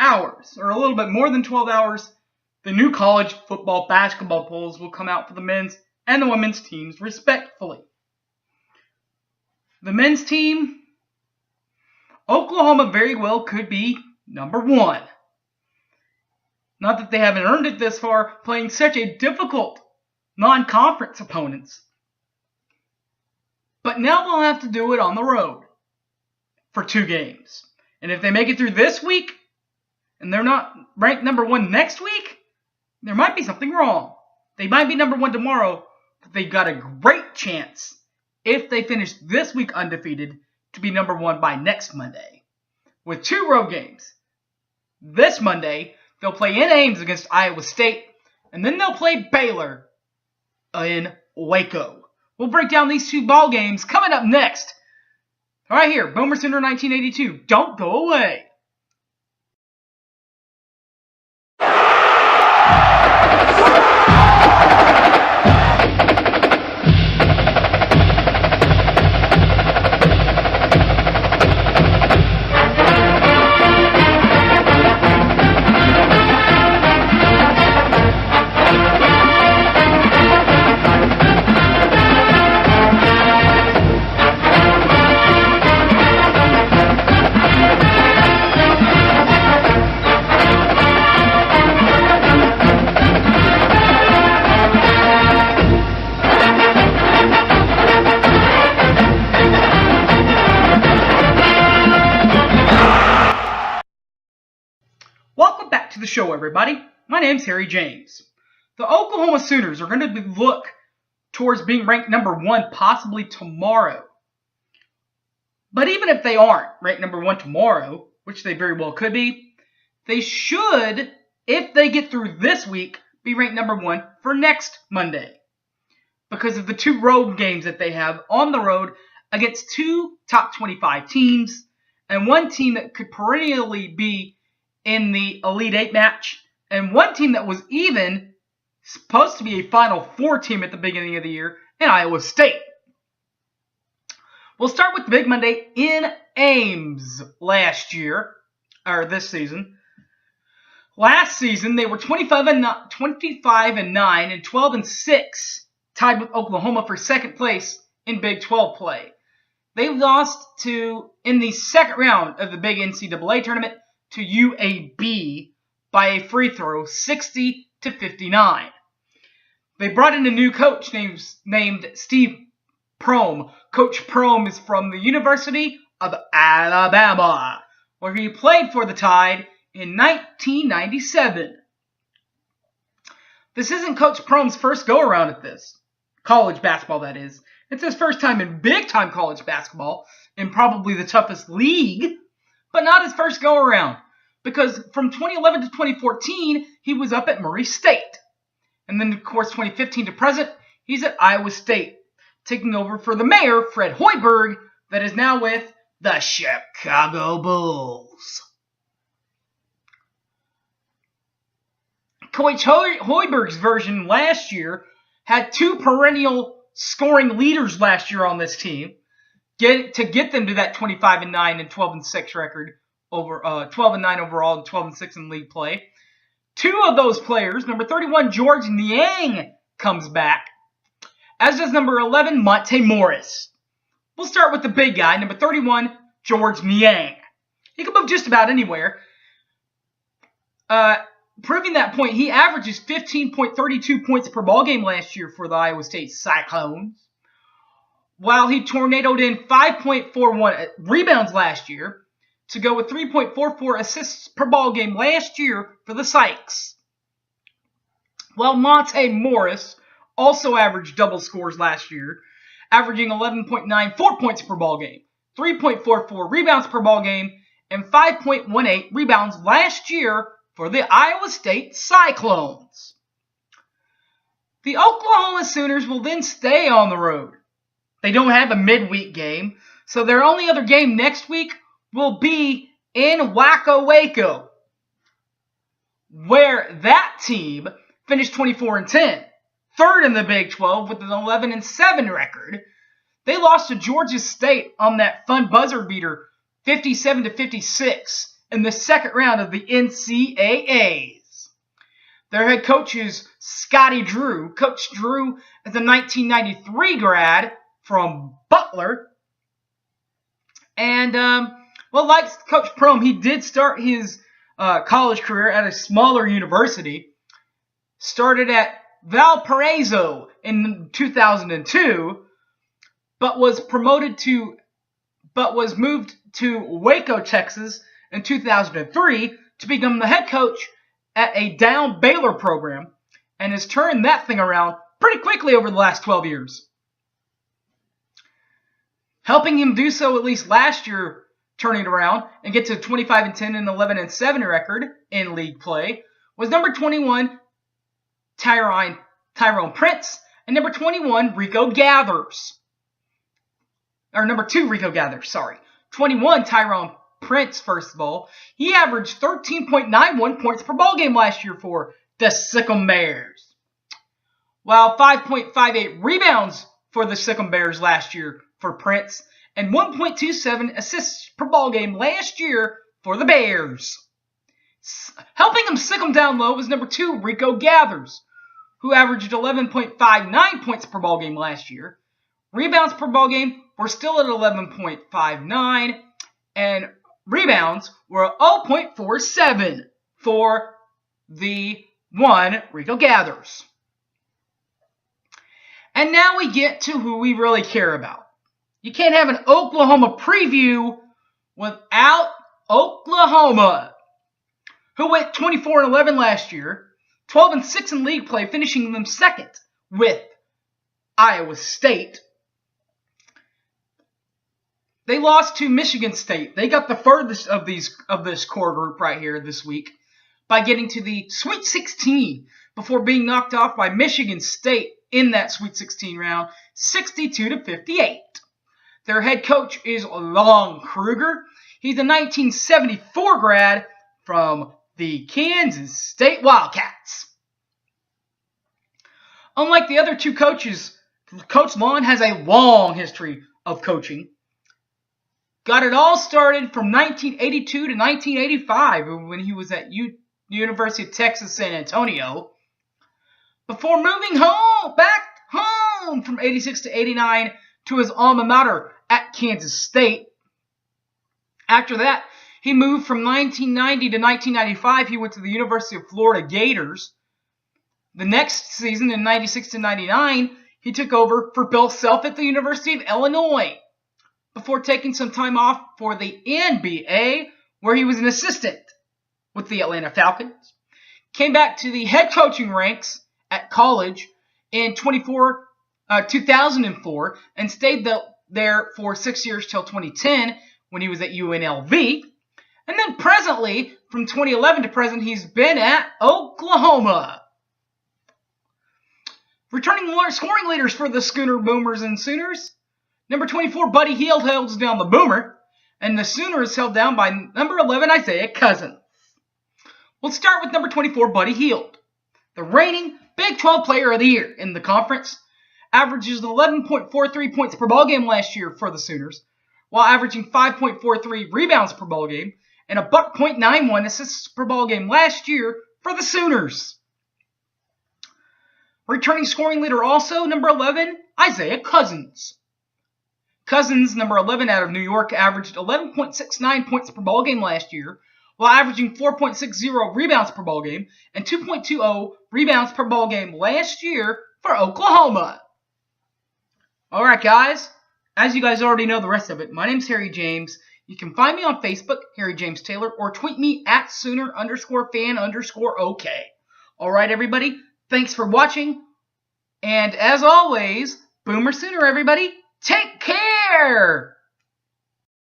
hours, or a little bit more than 12 hours, the new college football basketball polls will come out for the men's and the women's teams, respectively. The men's team, Oklahoma very well could be number 1. Not that they haven't earned it this far, playing such a difficult non-conference opponents. But now they'll have to do it on the road for 2 games. And if they make it through this week, and they're not ranked number 1 next week, there might be something wrong. They might be number 1 tomorrow, but they've got a great chance, if they finish this week undefeated, to be number 1 by next Monday. With 2 road games. This Monday, they'll play in Ames against Iowa State, and then they'll play Baylor in Waco. We'll break down these 2 ball games coming up next. Right here, Boomer Center 1982. Don't go away. Welcome back to the show, everybody. My name's Harry James. The Oklahoma Sooners are going to look towards being ranked number 1 possibly tomorrow. But even if they aren't ranked number 1 tomorrow, which they very well could be, they should, if they get through this week, be ranked number 1 for next Monday. Because of the 2 road games that they have on the road against 2 top 25 teams and 1 team that could perennially be in the Elite 8 match, and 1 team that was even supposed to be a Final Four team at the beginning of the year in Iowa State. We'll start with the big Monday in Ames last year, or this season. Last season, they were 25-9 and 12-6, tied with Oklahoma for second place in Big 12 play. They lost in the second round of the big NCAA tournament to UAB by a free throw, 60-59. They brought in a new coach named Steve Prohm. Coach Prohm is from the University of Alabama, where he played for the Tide in 1997. This isn't Coach Prohm's first go-around at this. College basketball, that is. It's his first time in big-time college basketball, in probably the toughest league, but not his first go-around, because from 2011 to 2014, he was up at Murray State. And then, of course, 2015 to present, he's at Iowa State, taking over for the mayor, Fred Hoiberg, that is now with the Chicago Bulls. Coach Hoiberg's version last year had 2 perennial scoring leaders last year on this team, to get them to that 25-9 and 12-6 record, over 12-9 overall and 12-6 in league play. 2 of those players, number 31 George Niang comes back, as does number 11 Monte Morris. We'll start with the big guy, number 31 George Niang. He can move just about anywhere. Proving that point, he averages 15.32 points per ball game last year for the Iowa State Cyclones, while he tornadoed in 5.41 rebounds last year to go with 3.44 assists per ball game last year for the Sykes. While Monte Morris also averaged double scores last year, averaging 11.94 points per ball game, 3.44 rebounds per ball game, and 5.18 rebounds last year for the Iowa State Cyclones. The Oklahoma Sooners will then stay on the road. They don't have a midweek game, so their only other game next week will be in Waco, where that team finished 24-10, third in the Big 12 with an 11-7 record. They lost to Georgia State on that fun buzzer beater, 57-56, in the second round of the NCAAs. Their head coach is Scotty Drew. Coach Drew is a 1993 grad from Butler. And, like Coach Prohm, he did start his college career at a smaller university. Started at Valparaiso in 2002, but was moved to Waco, Texas in 2003 to become the head coach at a down Baylor program, and has turned that thing around pretty quickly over the last 12 years. Helping him do so at least last year, turning it around and get to 25-10 and 11-7 record in league play, was number 21 Tyrone Prince and number 21 Rico Gathers. Or number 2 Rico Gathers, sorry. 21 Tyrone Prince, first of all. He averaged 13.91 points per ball game last year for the Sickle Bears, while 5.58 rebounds for the Sickle Bears last year for Prince, and 1.27 assists per ball game last year for the Bears. Helping him sick him down low was number 2 Rico Gathers, who averaged 11.59 points per ball game last year. Rebounds per ball game were still at 11.59, and rebounds were 0.47 for the one Rico Gathers. And now we get to who we really care about. You can't have an Oklahoma preview without Oklahoma, who went 24-11 last year, 12-6 in league play, finishing them second with Iowa State. They lost to Michigan State. They got the furthest of this core group right here this week by getting to the Sweet 16 before being knocked off by Michigan State in that Sweet 16 round, 62-58. Their head coach is Lon Kruger. He's a 1974 grad from the Kansas State Wildcats. Unlike the other two coaches, Coach Lon has a long history of coaching. Got it all started from 1982 to 1985 when he was at University of Texas San Antonio, before moving back home from 86 to 89 to his alma mater at Kansas State. After that, he moved from 1990 to 1995. He went to the University of Florida Gators. The next season, in 96 to 99, he took over for Bill Self at the University of Illinois, before taking some time off for the NBA, where he was an assistant with the Atlanta Falcons. Came back to the head coaching ranks at college in 2004 and stayed there for 6 years till 2010 when he was at UNLV. And then presently, from 2011 to present, he's been at Oklahoma. Returning scoring leaders for the Schooner Boomers and Sooners. Number 24, Buddy Hield holds down the Boomer, and the Sooners held down by number 11, Isaiah Cousins. We'll start with number 24, Buddy Hield, the reigning Big 12 Player of the Year in the conference. Averages 11.43 points per ball game last year for the Sooners, while averaging 5.43 rebounds per ball game and a .91 assists per ball game last year for the Sooners. Returning scoring leader also, number 11, Isaiah Cousins. Cousins, number 11 out of New York, averaged 11.69 points per ball game last year, while averaging 4.60 rebounds per ball game and 2.20 rebounds per ball game last year for Oklahoma. All right, guys. As you guys already know the rest of it, my name's Harry James. You can find me on Facebook, Harry James Taylor, or tweet me at Sooner_fan_OK. All right, everybody. Thanks for watching. And as always, Boomer Sooner, everybody. Take care!